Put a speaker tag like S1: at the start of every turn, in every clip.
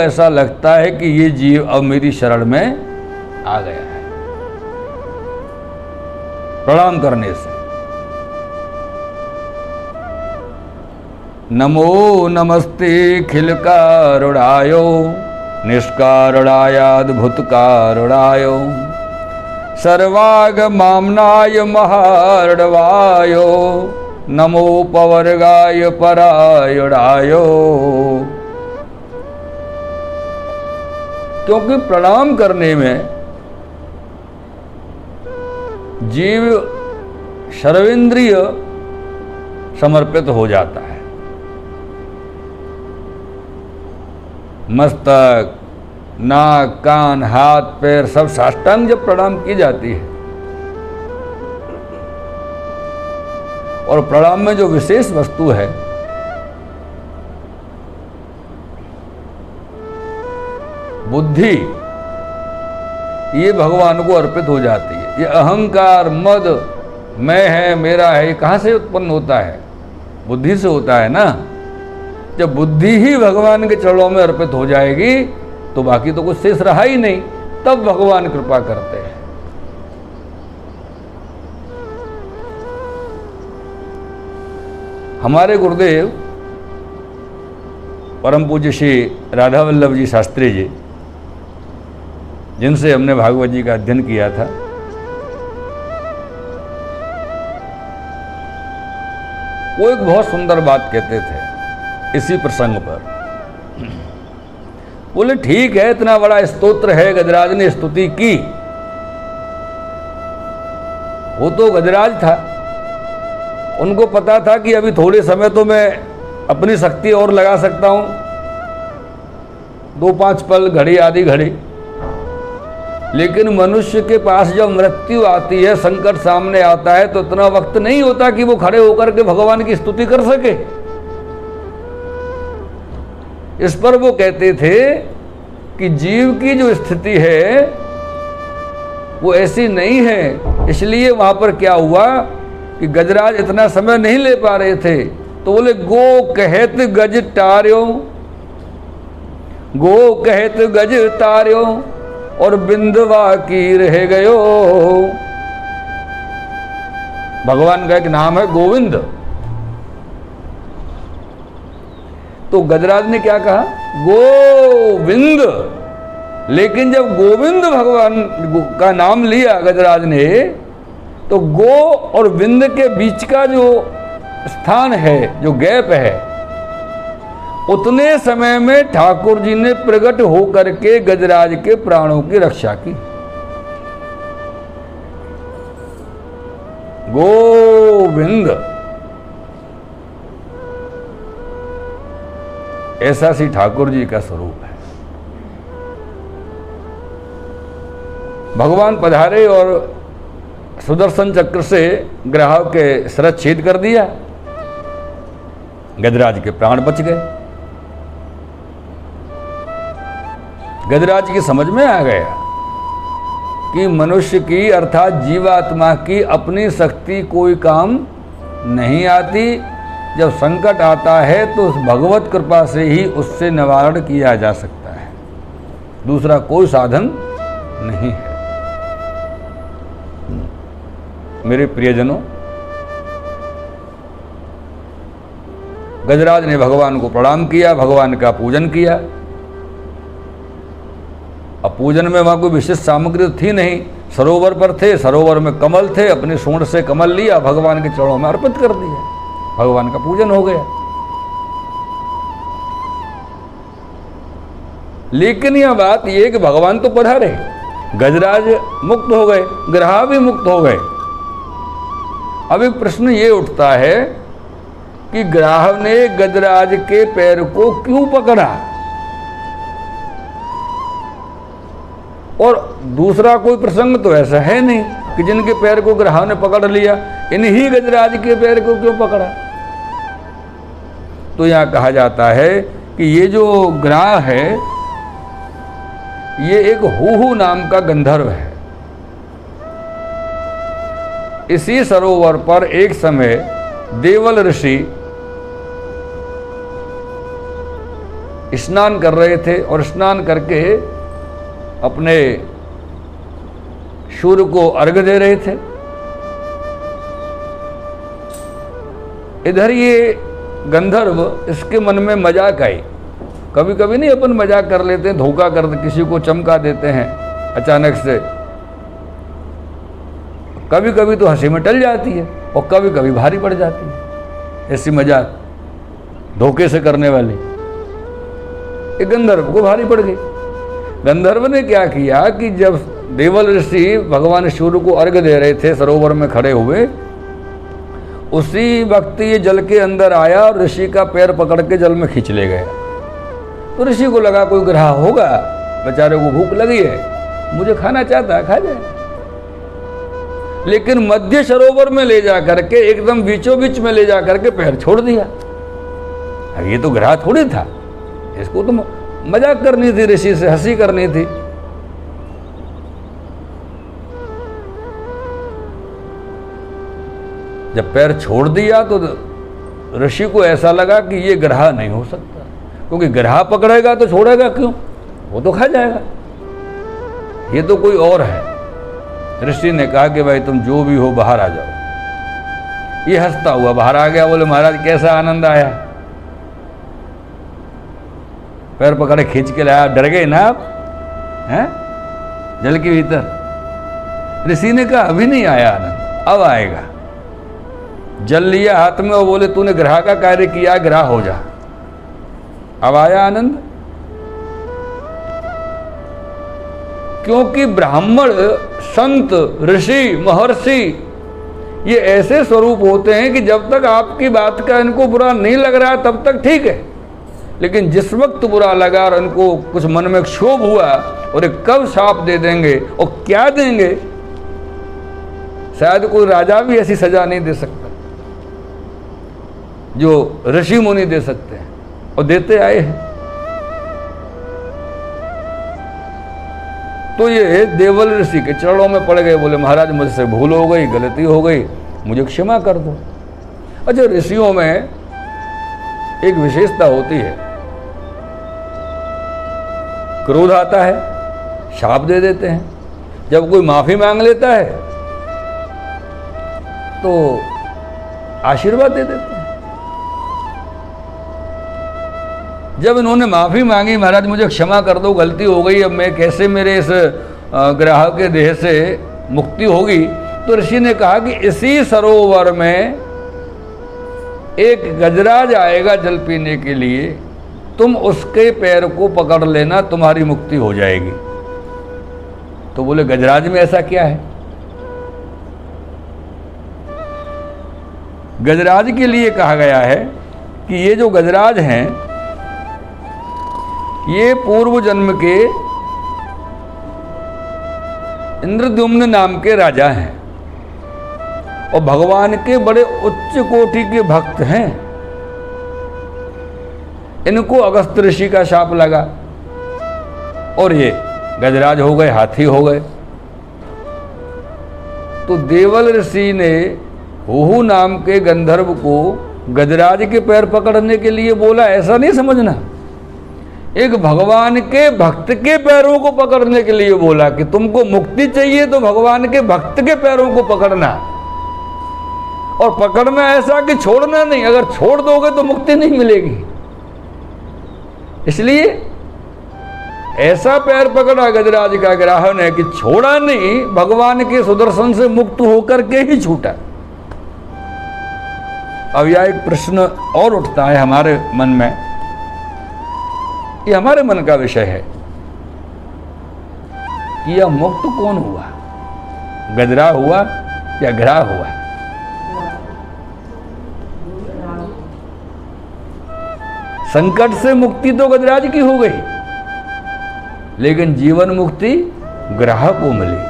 S1: ऐसा लगता है कि ये जीव अब मेरी शरण में आ गया है प्रणाम करने से। नमो नमस्ते खिलकारुणायो निष्कारुणायाद्भुतकारुणायो सर्वागमाम्नाय महार्णवायो नमो पवर्गाय परायणायो। क्योंकि प्रणाम करने में जीव सर्वेंद्रिय समर्पित हो जाता है। मस्तक, नाक, कान, हाथ, पैर सब साष्टांग जब प्रणाम की जाती है और प्रणाम में जो विशेष वस्तु है बुद्धि, ये भगवान को अर्पित हो जाती है। ये अहंकार, मद, मैं है, मेरा है, ये कहाँ से उत्पन्न होता है? बुद्धि से होता है ना। जब बुद्धि ही भगवान के चरणों में अर्पित हो जाएगी तो बाकी तो कुछ शेष रहा ही नहीं, तब भगवान कृपा करते हैं। हमारे गुरुदेव परम पूज्य श्री राधा वल्लभ जी शास्त्री जी, जिनसे हमने भागवत जी का अध्ययन किया था, वो एक बहुत सुंदर बात कहते थे इसी प्रसंग पर। बोले ठीक है, इतना बड़ा स्तोत्र है, गजराज ने स्तुति की, वो तो गजराज था, उनको पता था कि अभी थोड़े समय तो मैं अपनी शक्ति और लगा सकता हूं, 2-5 पल, घड़ी, आधी घड़ी। लेकिन मनुष्य के पास जब मृत्यु आती है, संकट सामने आता है, तो इतना वक्त नहीं होता कि वो खड़े होकर के भगवान की स्तुति कर सके। इस पर वो कहते थे कि जीव की जो स्थिति है वो ऐसी नहीं है। इसलिए वहां पर क्या हुआ कि गजराज इतना समय नहीं ले पा रहे थे, तो बोले गो कहत गज तार्यो, गो कहत गज तार्यो और बिंदवा की रह गयो। भगवान का एक नाम है गोविंद। तो गजराज ने क्या कहा? गोविंद। लेकिन जब गोविंद भगवान का नाम लिया गजराज ने, तो गो और विंद के बीच का जो स्थान है, जो गैप है, उतने समय में ठाकुर जी ने प्रकट होकर के गजराज के प्राणों की रक्षा की। गोविंद, ऐसा श्री ठाकुर जी का स्वरूप है। भगवान पधारे और सुदर्शन चक्र से ग्राह के शिरच्छेद छेद कर दिया, गजराज के प्राण बच गए। गजराज की समझ में आ गया कि मनुष्य की अर्थात जीवात्मा की अपनी शक्ति कोई काम नहीं आती। जब संकट आता है तो उस भगवत कृपा से ही उससे निवारण किया जा सकता है, दूसरा कोई साधन नहीं है। मेरे प्रियजनों, गजराज ने भगवान को प्रणाम किया, भगवान का पूजन किया। अब पूजन में वहां कोई विशेष सामग्री थी नहीं, सरोवर पर थे, सरोवर में कमल थे, अपने सूंड से कमल लिया, भगवान के चरणों में अर्पित कर दिया, भगवान का पूजन हो गया। लेकिन यह बात यह कि भगवान तो पधारे, गजराज मुक्त हो गए, ग्राह भी मुक्त हो गए। अब एक प्रश्न ये उठता है कि ग्राह ने गजराज के पैर को क्यों पकड़ा, और दूसरा कोई प्रसंग तो ऐसा है नहीं कि जिनके पैर को ग्राह ने पकड़ लिया, इन्हीं गजराज के पैर को क्यों पकड़ा। तो यहां कहा जाता है कि ये जो ग्राह है ये एक हुहु नाम का गंधर्व है। इसी सरोवर पर एक समय देवल ऋषि स्नान कर रहे थे और स्नान करके अपने सूर्य को अर्घ्य दे रहे थे। इधर ये गंधर्व, इसके मन में मजाक आई। कभी कभी नहीं अपन मजाक कर लेते हैं, धोखा कर किसी को चमका देते हैं अचानक से। कभी कभी तो हंसी में टल जाती है और कभी कभी भारी पड़ जाती है। ऐसी मजाक धोखे से करने वाली एक गंधर्व को भारी पड़ गई। गंधर्व ने क्या किया कि जब देवल ऋषि भगवान सूर्य को अर्घ्य दे रहे थे सरोवर में खड़े हुए, उसी वक्त ये जल के अंदर आया और ऋषि का पैर पकड़ के जल में खींच ले गया। तो ऋषि को लगा कोई ग्रह होगा, बेचारे को भूख लगी है, मुझे खाना चाहता है, खा जाए। लेकिन मध्य सरोवर में ले जा करके, एकदम बीचों बीच में ले जा करके पैर छोड़ दिया। अब ये तो ग्रह थोड़ी था, इसको तो मजाक करनी थी, ऋषि से हंसी करनी थी। जब पैर छोड़ दिया तो ऋषि को ऐसा लगा कि ये ग्रह नहीं हो सकता, क्योंकि ग्रह पकड़ेगा तो छोड़ेगा क्यों, वो तो खा जाएगा, ये तो कोई और है। ऋषि ने कहा कि भाई तुम जो भी हो बाहर आ जाओ। ये हंसता हुआ बाहर आ गया। बोले महाराज कैसा आनंद आया, पैर पकड़े खींच के लाया, डर गए ना आप हैं जल के भीतर। ऋषि ने कहा अभी नहीं आया आनंद, अब आएगा। जल लिया हाथ में और बोले तूने ग्रह का कार्य किया, ग्रह हो जा। अब आया आनंद, क्योंकि ब्राह्मण, संत, ऋषि, महर्षि ये ऐसे स्वरूप होते हैं कि जब तक आपकी बात का इनको बुरा नहीं लग रहा तब तक ठीक है, लेकिन जिस वक्त बुरा लगा और इनको कुछ मन में क्षोभ हुआ और ये कब शाप दे देंगे और क्या देंगे, शायद कोई राजा भी ऐसी सजा नहीं दे सकता जो ऋषि मुनि दे सकते हैं, और देते आए हैं। तो ये देवल ऋषि के चरणों में पड़ गए। बोले महाराज मुझसे भूल हो गई, गलती हो गई, मुझे क्षमा कर दो। अच्छा, ऋषियों में एक विशेषता होती है, क्रोध आता है शाप दे देते हैं, जब कोई माफी मांग लेता है तो आशीर्वाद दे देते हैं। जब इन्होंने माफी मांगी, महाराज मुझे क्षमा कर दो, गलती हो गई, अब मैं कैसे मेरे इस ग्रह के देह से मुक्ति होगी, तो ऋषि ने कहा कि इसी सरोवर में एक गजराज आएगा जल पीने के लिए, तुम उसके पैर को पकड़ लेना, तुम्हारी मुक्ति हो जाएगी। तो बोले गजराज में ऐसा क्या है? गजराज के लिए कहा गया है कि ये जो गजराज हैं ये पूर्व जन्म के इंद्रद्युम्न नाम के राजा हैं और भगवान के बड़े उच्च कोटि के भक्त हैं। इनको अगस्त्य ऋषि का शाप लगा और ये गजराज हो गए, हाथी हो गए। तो देवल ऋषि ने हुहु नाम के गंधर्व को गजराज के पैर पकड़ने के लिए बोला, ऐसा नहीं समझना। एक भगवान के भक्त के पैरों को पकड़ने के लिए बोला कि तुमको मुक्ति चाहिए तो भगवान के भक्त के पैरों को पकड़ना, और पकड़ना ऐसा कि छोड़ना नहीं, अगर छोड़ दोगे तो मुक्ति नहीं मिलेगी। इसलिए ऐसा पैर पकड़ा गजराज का ग्रह ने कि छोड़ा नहीं, भगवान के सुदर्शन से मुक्त होकर के ही छूटा। अब यह एक प्रश्न और उठता है हमारे मन में, ये हमारे मन का विषय है कि यह मुक्त कौन हुआ, गजरा हुआ या ग्रह हुआ? संकट से मुक्ति तो गजराज की हो गई, लेकिन जीवन मुक्ति ग्रह को मिली।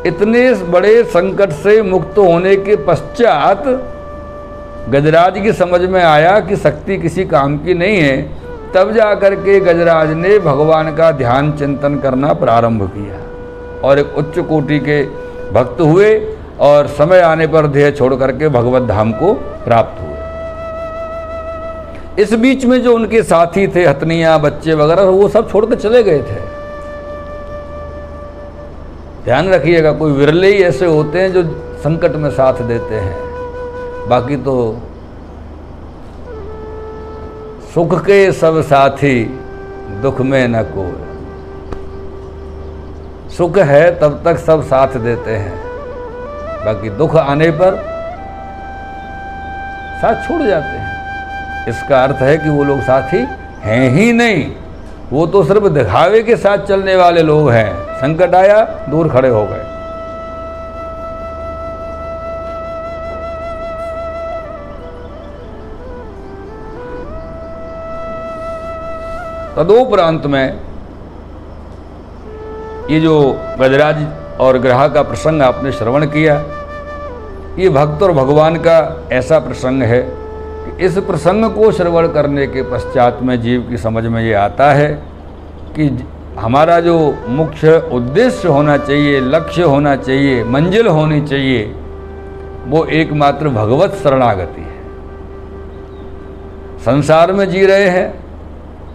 S1: इतने बड़े संकट से मुक्त होने के पश्चात गजराज की समझ में आया कि शक्ति किसी काम की नहीं है। तब जाकर के गजराज ने भगवान का ध्यान चिंतन करना प्रारंभ किया और एक उच्च कोटि के भक्त हुए और समय आने पर देह छोड़ करके भगवत धाम को प्राप्त हुए। इस बीच में जो उनके साथी थे, हथनियां, बच्चे वगैरह, वो सब छोड़कर चले गए थे। ध्यान रखिएगा, कोई विरले ही ऐसे होते हैं जो संकट में साथ देते हैं, बाकी तो सुख के सब साथी, दुख में न कोई। सुख है तब तक सब साथ देते हैं, बाकी दुख आने पर साथ छोड़ जाते हैं। इसका अर्थ है कि वो लोग साथी हैं ही नहीं, वो तो सिर्फ दिखावे के साथ चलने वाले लोग हैं। संकट आया, दूर खड़े हो गए। तदोपरांत में ये जो गजराज और ग्रह का प्रसंग आपने श्रवण किया, ये भक्त और भगवान का ऐसा प्रसंग है कि इस प्रसंग को श्रवण करने के पश्चात में जीव की समझ में ये आता है कि हमारा जो मुख्य उद्देश्य होना चाहिए, लक्ष्य होना चाहिए, मंजिल होनी चाहिए, वो एकमात्र भगवत शरणागति है। संसार में जी रहे हैं,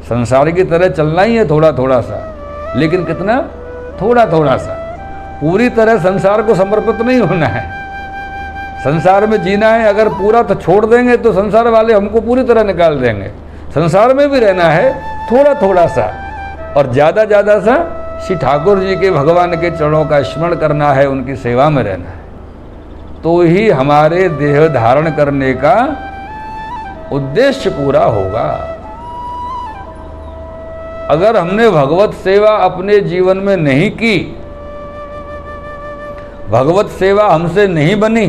S1: संसार की तरह चलना ही है थोड़ा थोड़ा सा, लेकिन कितना? थोड़ा थोड़ा सा। पूरी तरह संसार को समर्पित नहीं होना है। संसार में जीना है, अगर पूरा तो छोड़ देंगे तो संसार वाले हमको पूरी तरह निकाल देंगे। संसार में भी रहना है थोड़ा थोड़ा सा, और ज़्यादा ज़्यादा सा श्री ठाकुर जी के, भगवान के चरणों का स्मरण करना है, उनकी सेवा में रहना है, तो ही हमारे देह धारण करने का उद्देश्य पूरा होगा। अगर हमने भगवत सेवा अपने जीवन में नहीं की, भगवत सेवा हमसे नहीं बनी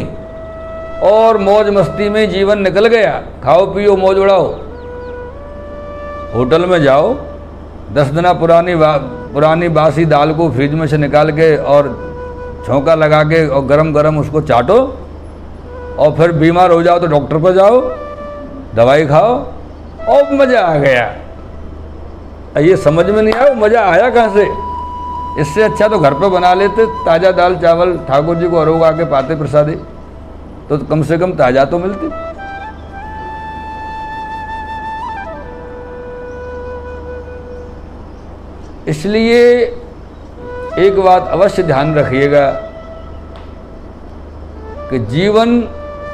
S1: और मौज मस्ती में जीवन निकल गया, खाओ पियो मौज उड़ाओ, होटल में जाओ, 10 दिन पुरानी बासी दाल को फ्रिज में से निकाल के और छौंका लगा के और गरम गरम उसको चाटो, और फिर बीमार हो जाओ तो डॉक्टर पर जाओ, दवाई खाओ और मज़ा आ गया। ये समझ में नहीं आया मज़ा आया कहाँ से? इससे अच्छा तो घर पे बना लेते, ताज़ा दाल चावल ठाकुर जी को अरोग आके पाते प्रसादी, तो कम से कम ताज़ा तो मिलती। इसलिए एक बात अवश्य ध्यान रखिएगा कि जीवन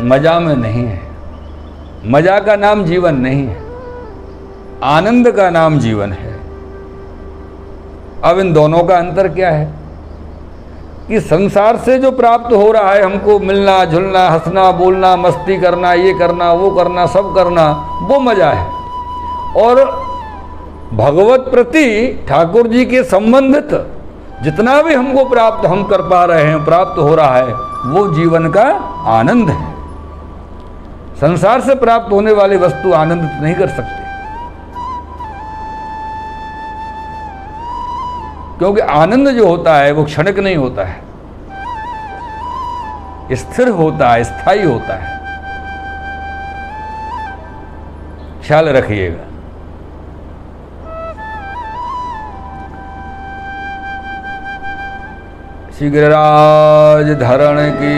S1: मजा में नहीं है, मजा का नाम जीवन नहीं है, आनंद का नाम जीवन है। अब इन दोनों का अंतर क्या है कि संसार से जो प्राप्त हो रहा है हमको, मिलना जुलना, हंसना बोलना, मस्ती करना, ये करना वो करना, सब करना, वो मजा है। और भगवत प्रति ठाकुर जी के संबंधित जितना भी हमको प्राप्त हम कर पा रहे हैं, प्राप्त हो रहा है, वो जीवन का आनंद है। संसार से प्राप्त होने वाली वस्तु आनंदित नहीं कर सकती, क्योंकि आनंद जो होता है वो क्षणिक नहीं होता है, स्थिर होता है, स्थायी होता है। ख्याल रखिएगा। श्री गिरिराज धरण की